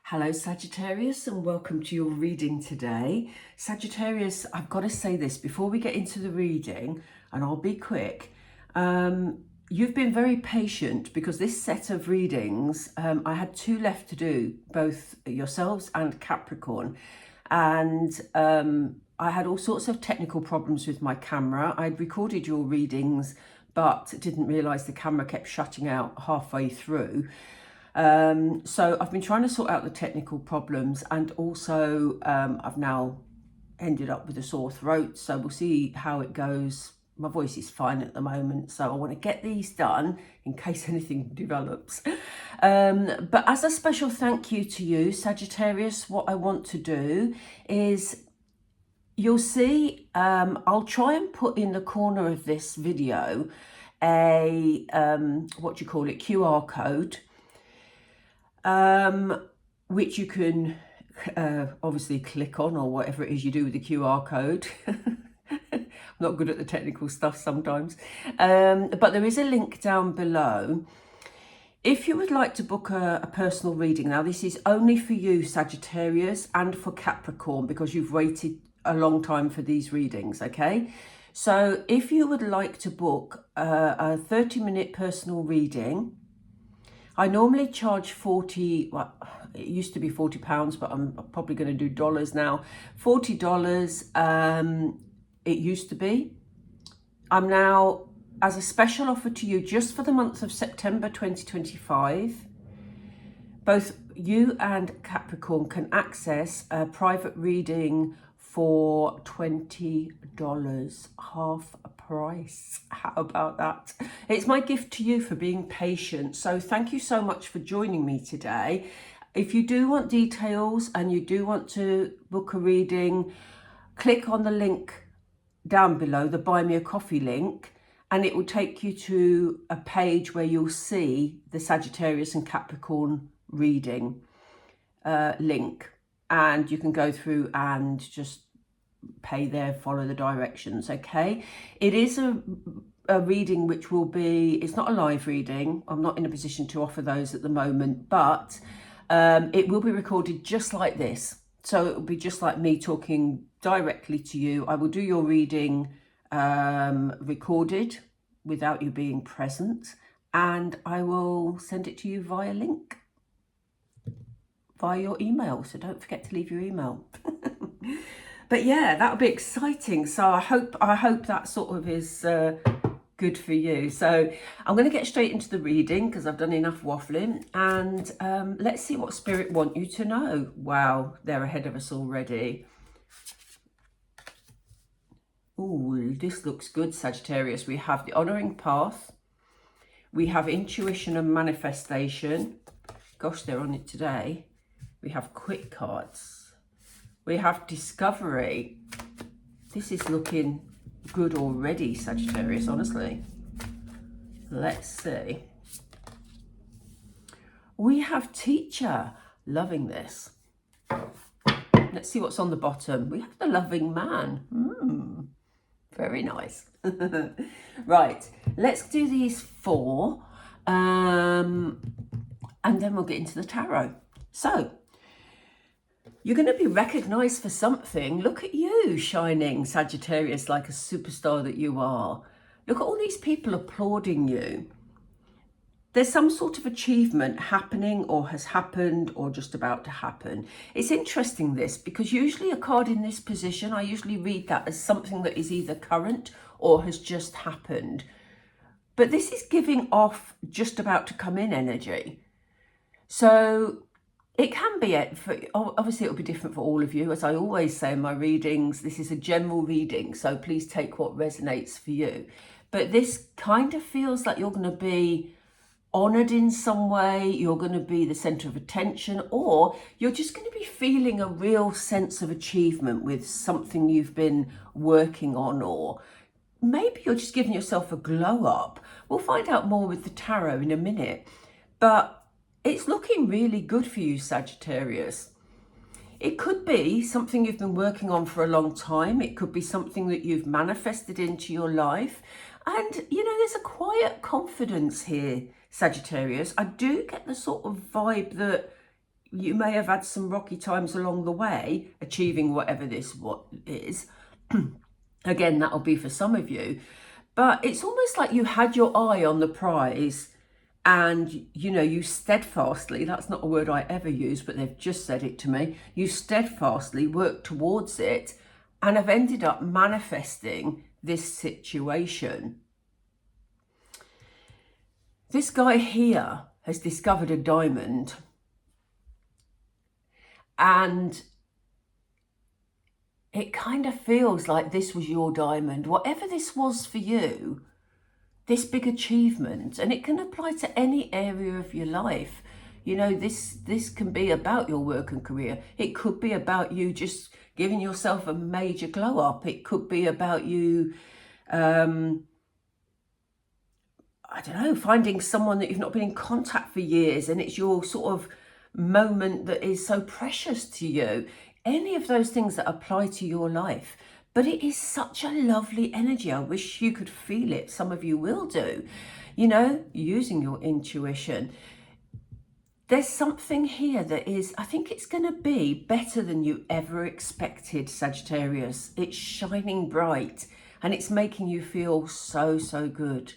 Hello Sagittarius, and welcome to your reading today. Sagittarius, I've got to say this before we get into the reading, and I'll be quick. You've been very patient because this set of readings, I had two left to do, both yourselves and Capricorn. And I had all sorts of technical problems with my camera. I'd recorded your readings, but didn't realise the camera kept shutting out halfway through. So I've been trying to sort out the technical problems, and also I've now ended up with a sore throat, so we'll see how it goes. My voice is fine at the moment, so I want to get these done in case anything develops. But as a special thank you to you, Sagittarius, what I want to do is, you'll see, I'll try and put in the corner of this video a, QR code, which you can obviously click on, or whatever it is you do with the QR code. I'm not good at the technical stuff sometimes. But there is a link down below. If you would like to book a personal reading, now this is only for you, Sagittarius, and for Capricorn, because you've waited a long time for these readings, okay? So if you would like to book a 30-minute personal reading, I normally charge 40, well, it used to be £40, but I'm probably going to do dollars now. $40, it used to be. I'm now, as a special offer to you, just for the month of September 2025, both you and Capricorn can access a private reading for $20, half a price. How about that? It's my gift to you for being patient. So thank you so much for joining me today. If you do want details and you do want to book a reading, click on the link down below, the Buy Me a Coffee link, and it will take you to a page where you'll see the Sagittarius and Capricorn reading link, and you can go through and just pay there, follow the directions, okay? It is a reading which will be, it's not a live reading. I'm not in a position to offer those at the moment, but it will be recorded just like this. So it will be just like me talking directly to you. I will do your reading recorded without you being present, and I will send it to you via link, via your email. So don't forget to leave your email. But yeah, that'll be exciting. So I hope that sort of is good for you. So I'm going to get straight into the reading because I've done enough waffling, and let's see what Spirit want you to know. Wow, they're ahead of us already. Ooh, this looks good, Sagittarius. We have the Honouring Path. We have Intuition and Manifestation. Gosh, they're on it today. We have Quick cards. We have Discovery. This is looking good already, Sagittarius, honestly. Let's see. We have Teacher. Loving this. Let's see what's on the bottom. We have the Loving Man. Very nice. Right, let's do these four, and then we'll get into the tarot. So, you're going to be recognised for something. Look at you shining, Sagittarius, like a superstar that you are. Look at all these people applauding you. There's some sort of achievement happening, or has happened, or just about to happen. It's interesting, this, because usually a card in this position, I usually read that as something that is either current or has just happened. But this is giving off just about to come in energy. So it can be, obviously it'll be different for all of you. As I always say in my readings, this is a general reading, so please take what resonates for you. But this kind of feels like you're going to be honoured in some way, you're going to be the centre of attention, or you're just going to be feeling a real sense of achievement with something you've been working on, or maybe you're just giving yourself a glow up. We'll find out more with the tarot in a minute, but it's looking really good for you, Sagittarius. It could be something you've been working on for a long time. It could be something that you've manifested into your life. And, you know, there's a quiet confidence here, Sagittarius. I do get the sort of vibe that you may have had some rocky times along the way, achieving whatever this what is. Again, that'll be for some of you. But it's almost like you had your eye on the prize and, you know, you steadfastly, that's not a word I ever use, but they've just said it to me, you steadfastly worked towards it and have ended up manifesting this situation. This guy here has discovered a diamond, and it kind of feels like this was your diamond. Whatever this was for you, this big achievement, and it can apply to any area of your life. You know, this can be about your work and career. It could be about you just giving yourself a major glow up. It could be about you, I don't know, finding someone that you've not been in contact for years, and it's your sort of moment that is so precious to you. Any of those things that apply to your life. But it is such a lovely energy. I wish you could feel it. Some of you will do, you know, using your intuition. There's something here that is, I think it's going to be better than you ever expected, Sagittarius. It's shining bright and it's making you feel so, so good.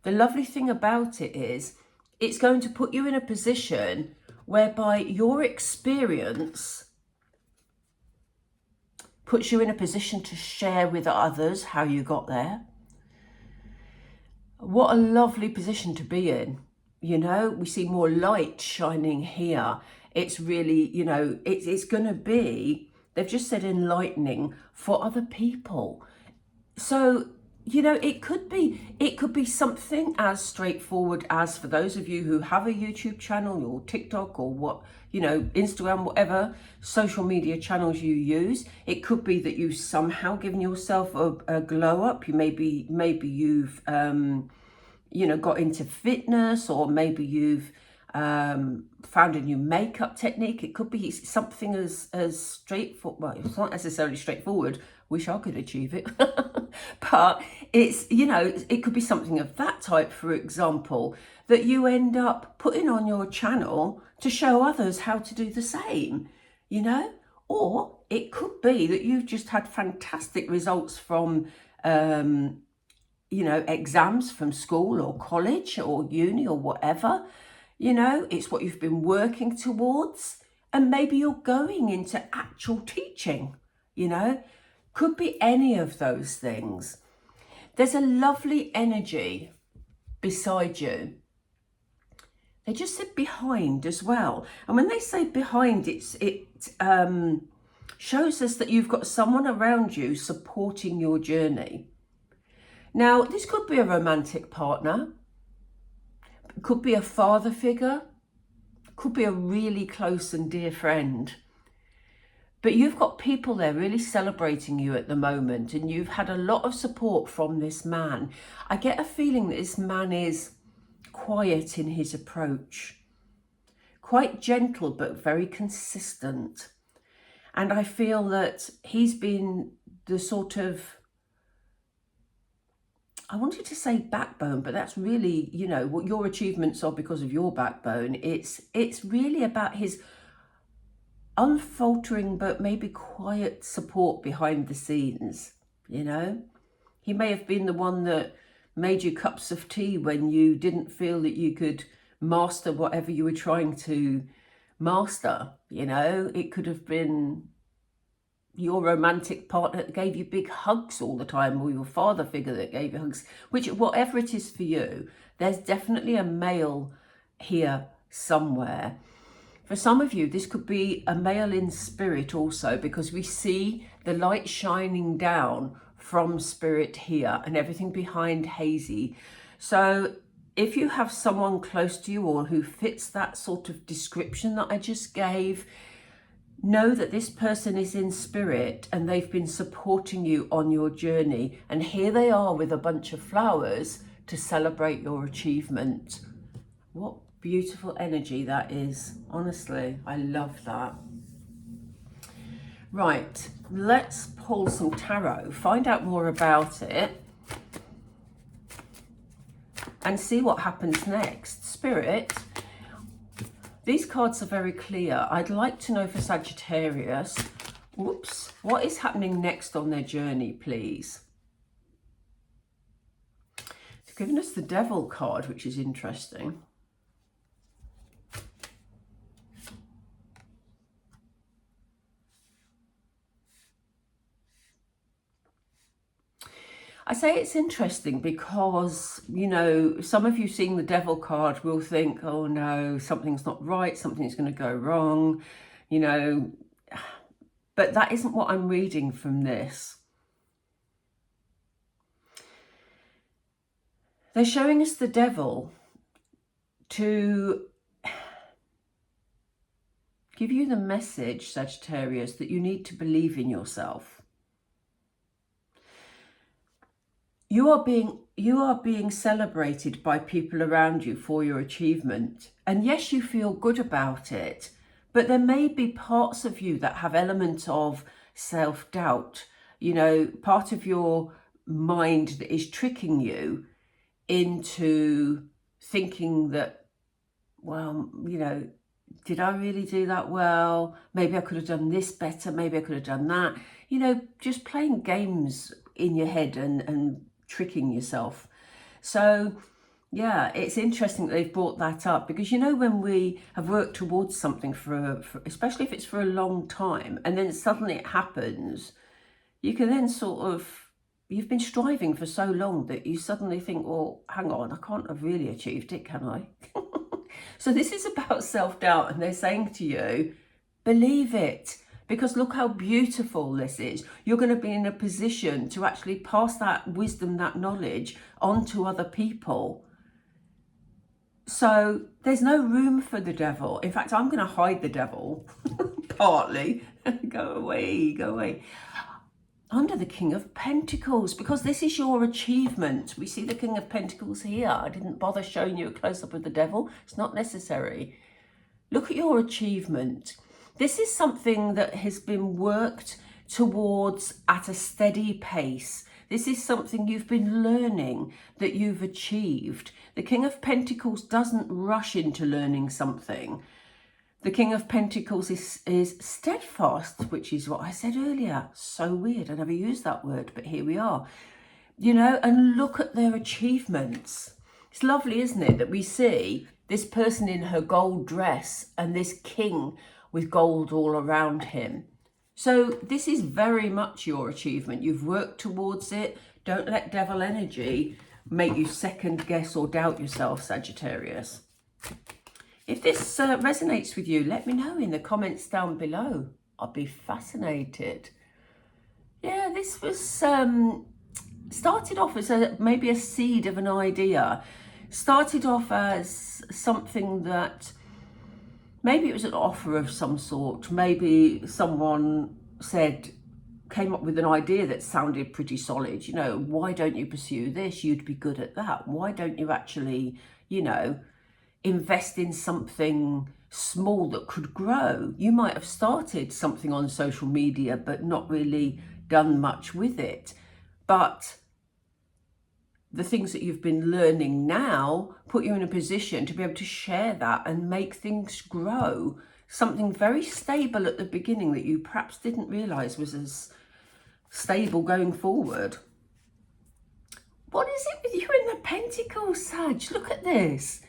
The lovely thing about it is it's going to put you in a position whereby your experience puts you in a position to share with others how you got there. What a lovely position to be in. You know, we see more light shining here. It's really, you know, it's going to be, they've just said enlightening for other people. So, you know, it could be something as straightforward as, for those of you who have a YouTube channel or TikTok or what, you know, Instagram, whatever social media channels you use. It could be that you've somehow given yourself a glow up. Maybe you've, you know, got into fitness, or maybe you've found a new makeup technique. It could be something as straightforward. Well, it's not necessarily straightforward. Wish I could achieve it. But it's, you know, it could be something of that type, for example, that you end up putting on your channel to show others how to do the same, you know? Or it could be that you've just had fantastic results from, you know, exams from school or college or uni or whatever. You know, it's what you've been working towards, and maybe you're going into actual teaching, you know? Could be any of those things. There's a lovely energy beside you. They just said behind as well. And when they say behind, it shows us that you've got someone around you supporting your journey. Now, this could be a romantic partner. It could be a father figure. It could be a really close and dear friend. But you've got people there really celebrating you at the moment, and you've had a lot of support from this man. I get a feeling that this man is quiet in his approach, quite gentle but very consistent. And I feel that he's been the sort of, I wanted to say backbone, but that's really, you know, what your achievements are because of your backbone. It's really about his unfaltering but maybe quiet support behind the scenes, you know. He may have been the one that made you cups of tea when you didn't feel that you could master whatever you were trying to master, you know. It could have been your romantic partner that gave you big hugs all the time, or your father figure that gave you hugs, which, whatever it is for you, there's definitely a male here somewhere. For some of you, this could be a male in spirit also, because we see the light shining down from spirit here and everything behind hazy. So if you have someone close to you or who fits that sort of description that I just gave, know that this person is in spirit and they've been supporting you on your journey. And here they are with a bunch of flowers to celebrate your achievement. What beautiful energy that is. Honestly, I love that. Right, let's pull some tarot, find out more about it, and see what happens next. Spirit, These cards are very clear. I'd like to know for Sagittarius, whoops, what is happening next on their journey, please? It's given us the Devil card, which is interesting. I say it's interesting because, you know, some of you seeing the Devil card will think, oh no, something's not right, something's going to go wrong, you know, but that isn't what I'm reading from this. They're showing us the Devil to give you the message, Sagittarius, that you need to believe in yourself. You are being celebrated by people around you for your achievement. And yes, you feel good about it, but there may be parts of you that have elements of self-doubt, you know, part of your mind that is tricking you into thinking that, well, you know, did I really do that well? Maybe I could have done this better. Maybe I could have done that. You know, just playing games in your head and tricking yourself. So yeah, it's interesting that they've brought that up, because you know, when we have worked towards something for especially if it's for a long time, and then suddenly it happens, you can then sort of, you've been striving for so long that you suddenly think, well, hang on, I can't have really achieved it, can I? So this is about self-doubt, and they're saying to you, believe it. Because look how beautiful this is. You're going to be in a position to actually pass that wisdom, that knowledge on to other people. So there's no room for the Devil. In fact, I'm going to hide the Devil, partly. Go away, go away. Under the King of Pentacles, because this is your achievement. We see the King of Pentacles here. I didn't bother showing you a close-up of the Devil. It's not necessary. Look at your achievement. This is something that has been worked towards at a steady pace. This is something you've been learning, that you've achieved. The King of Pentacles doesn't rush into learning something. The King of Pentacles is steadfast, which is what I said earlier. So weird. I never used that word, but here we are. You know, and look at their achievements. It's lovely, isn't it, that we see this person in her gold dress and this king with gold all around him. So this is very much your achievement. You've worked towards it. Don't let Devil energy make you second guess or doubt yourself, Sagittarius. If this resonates with you, let me know in the comments down below. I'll be fascinated. Yeah, this was started off as maybe a seed of an idea. Started off as something that maybe it was an offer of some sort. Maybe someone came up with an idea that sounded pretty solid. You know, why don't you pursue this? You'd be good at that. Why don't you actually, you know, invest in something small that could grow? You might have started something on social media, but not really done much with it. But the things that you've been learning now put you in a position to be able to share that and make things grow. Something very stable at the beginning that you perhaps didn't realize was as stable going forward. What is it with you in the Pentacles, Sag? Look at this.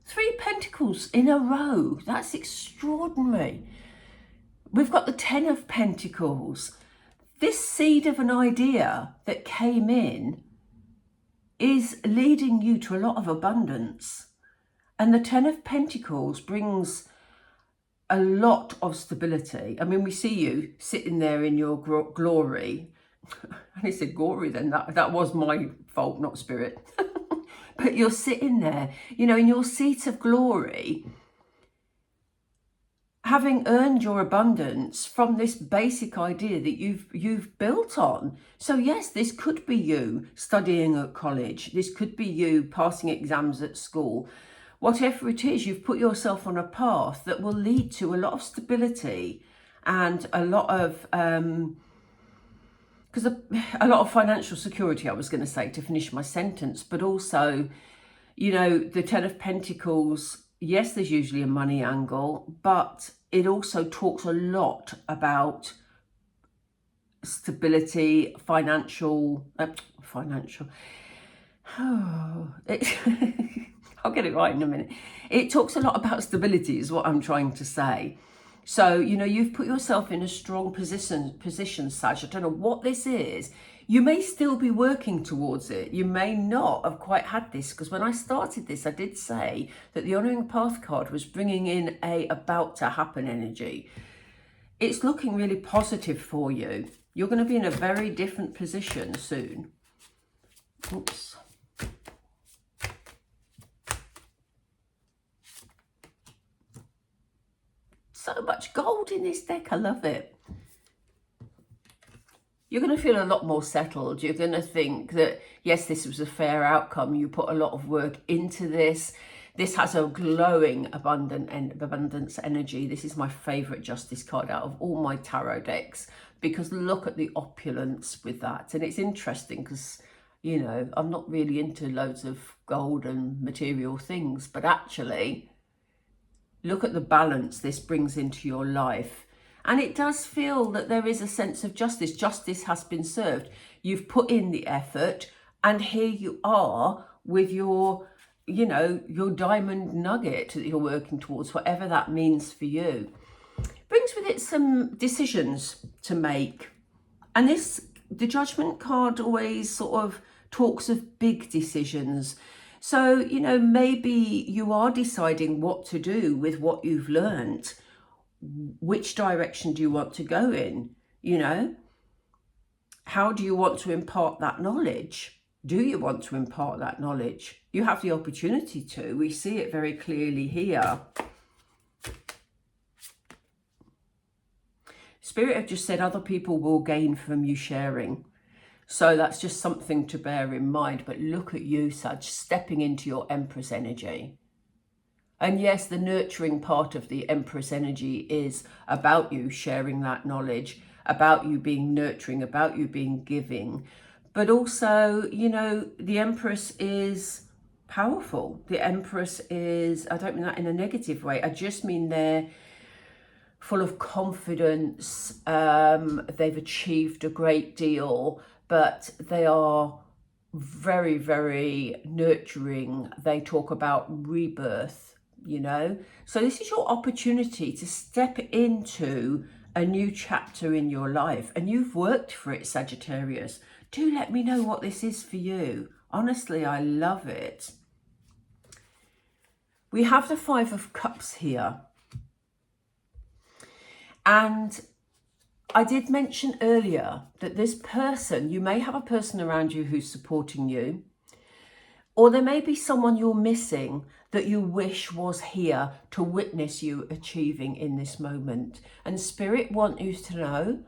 3 Pentacles in a row. That's extraordinary. We've got the 10 of Pentacles. This seed of an idea that came in is leading you to a lot of abundance. And the 10 of Pentacles brings a lot of stability. I mean, we see you sitting there in your glory. And I said glory then, that was my fault, not spirit. But you're sitting there, you know, in your seat of glory, having earned your abundance from this basic idea that you've built on. So yes, this could be you studying at college. This could be you passing exams at school. Whatever it is, you've put yourself on a path that will lead to a lot of stability and a lot of a lot of financial security, I was going to say, to finish my sentence, but also, you know, the 10 of Pentacles, yes, there's usually a money angle, but it also talks a lot about stability, financial. Oh, I'll get it right in a minute. It talks a lot about stability, is what I'm trying to say. So, you know, you've put yourself in a strong position, Sag. I don't know what this is. You may still be working towards it. You may not have quite had this, because when I started this, I did say that the Honouring Path card was bringing in a about to happen energy. It's looking really positive for you. You're going to be in a very different position soon. Oops. So much gold in this deck. I love it. You're going to feel a lot more settled. You're going to think that, yes, this was a fair outcome. You put a lot of work into this. This has a glowing abundance energy. This is my favorite Justice card out of all my tarot decks, because look at the opulence with that. And it's interesting because, you know, I'm not really into loads of gold and material things, but actually look at the balance this brings into your life. And it does feel that there is a sense of justice. Justice has been served. You've put in the effort, and here you are with your, you know, your diamond nugget that you're working towards, whatever that means for you. Brings with it some decisions to make. And the Judgment card always sort of talks of big decisions. So, you know, maybe you are deciding what to do with what you've learned. Which direction do you want to go in? You know, how do you want to impart that knowledge? Do you want to impart that knowledge? You have the opportunity to. We see it very clearly here. Spirit have just said other people will gain from you sharing. So that's just something to bear in mind. But look at you, Sag, stepping into your Empress energy. And yes, the nurturing part of the Empress energy is about you sharing that knowledge, about you being nurturing, about you being giving. But also, you know, the Empress is powerful. The Empress is, I don't mean that in a negative way. I just mean they're full of confidence. They've achieved a great deal, but they are very, very nurturing. They talk about rebirth, you know. So this is your opportunity to step into a new chapter in your life, and you've worked for it, Sagittarius. Do let me know what this is for you. Honestly, I love it. We have the Five of Cups here. And I did mention earlier that this person, you may have a person around you who's supporting you, or there may be someone you're missing that you wish was here to witness you achieving in this moment. And Spirit want you to know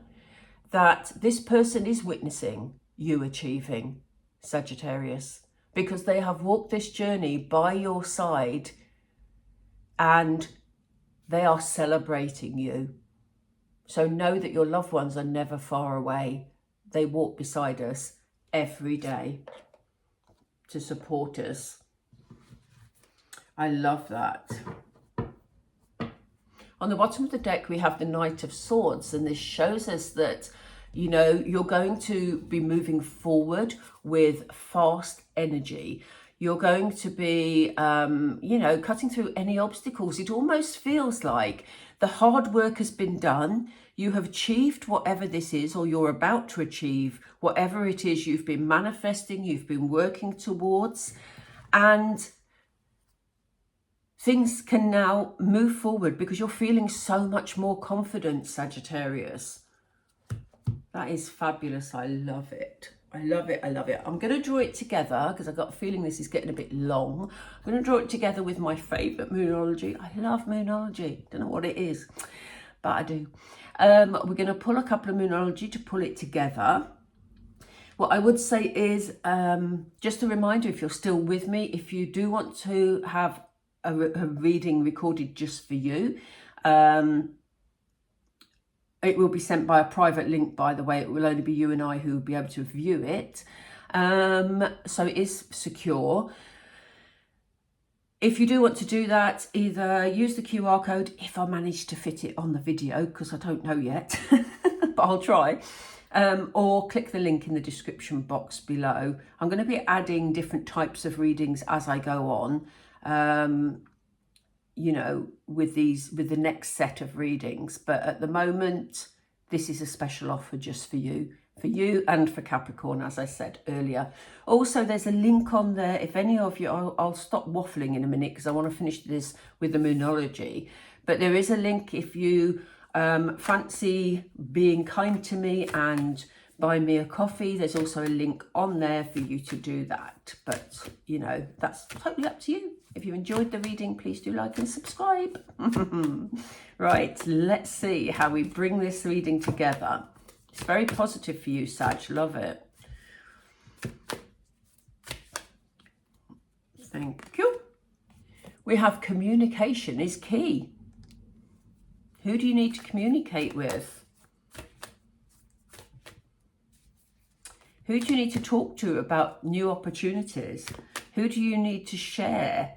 that this person is witnessing you achieving, Sagittarius, because they have walked this journey by your side and they are celebrating you. So know that your loved ones are never far away. They walk beside us every day to support us. I love that. On the bottom of the deck, we have the Knight of Swords, and this shows us that, you know, you're going to be moving forward with fast energy. You're going to be, you know, cutting through any obstacles. It almost feels like the hard work has been done. You have achieved whatever this is, or you're about to achieve whatever it is you've been manifesting, you've been working towards, and things can now move forward because you're feeling so much more confident, Sagittarius. That is fabulous. I love it. I love it. I love it. I'm going to draw it together because I've got a feeling this is getting a bit long. I'm going to draw it together with my favourite moonology. I love moonology. Don't know what it is, but I do. We're going to pull a couple of moonology to pull it together. What I would say is, just a reminder, if you're still with me, if you do want to have a reading recorded just for you, it will be sent by a private link, by the way. It will only be you and I who will be able to view it. So it is secure. If you do want to do that, either use the QR code, if I manage to fit it on the video, because I don't know yet, but I'll try, or click the link in the description box below. I'm going to be adding different types of readings as I go on, you know, with the next set of readings. But at the moment, this is a special offer just for you and for Capricorn, as I said earlier. Also, there's a link on there. If any of you, I'll stop waffling in a minute because I want to finish this with the Moonology. But there is a link if you fancy being kind to me and buy me a coffee. There's also a link on there for you to do that. But, you know, that's totally up to you. If you enjoyed the reading, please do like and subscribe. Right, let's see how we bring this reading together. It's very positive for you, Sag. Love it. Thank you. We have communication is key. Who do you need to communicate with? Who do you need to talk to about new opportunities? Who do you need to share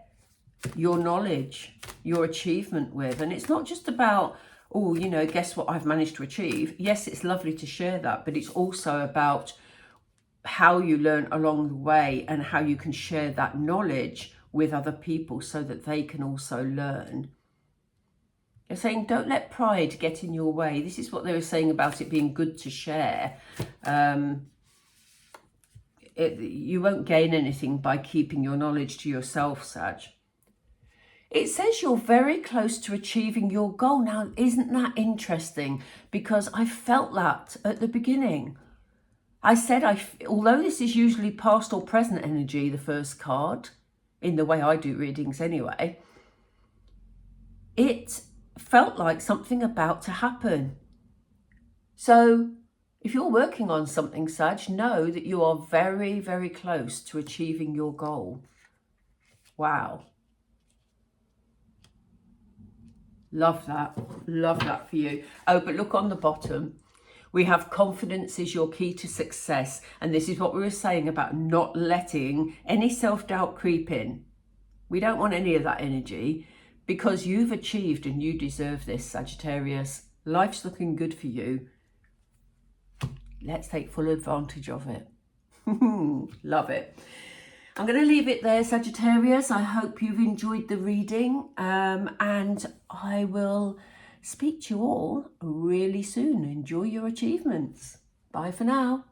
your knowledge, your achievement with? And it's not just about, oh, you know, guess what I've managed to achieve. Yes, it's lovely to share that, but it's also about how you learn along the way and how you can share that knowledge with other people so that they can also learn. They're saying, don't let pride get in your way. This is what they were saying about it being good to share. You won't gain anything by keeping your knowledge to yourself, Sag. It says you're very close to achieving your goal. Now, isn't that interesting? Because I felt that at the beginning. I said, although this is usually past or present energy, the first card, in the way I do readings anyway, it felt like something about to happen. So if you're working on something, Sag, know that you are very, very close to achieving your goal. Wow. Love that. Love that for you. Oh, but look on the bottom. We have confidence is your key to success. And this is what we were saying about not letting any self-doubt creep in. We don't want any of that energy because you've achieved and you deserve this, Sagittarius. Life's looking good for you. Let's take full advantage of it. Love it. I'm going to leave it there, Sagittarius. I hope you've enjoyed the reading, and I will speak to you all really soon. Enjoy your achievements. Bye for now.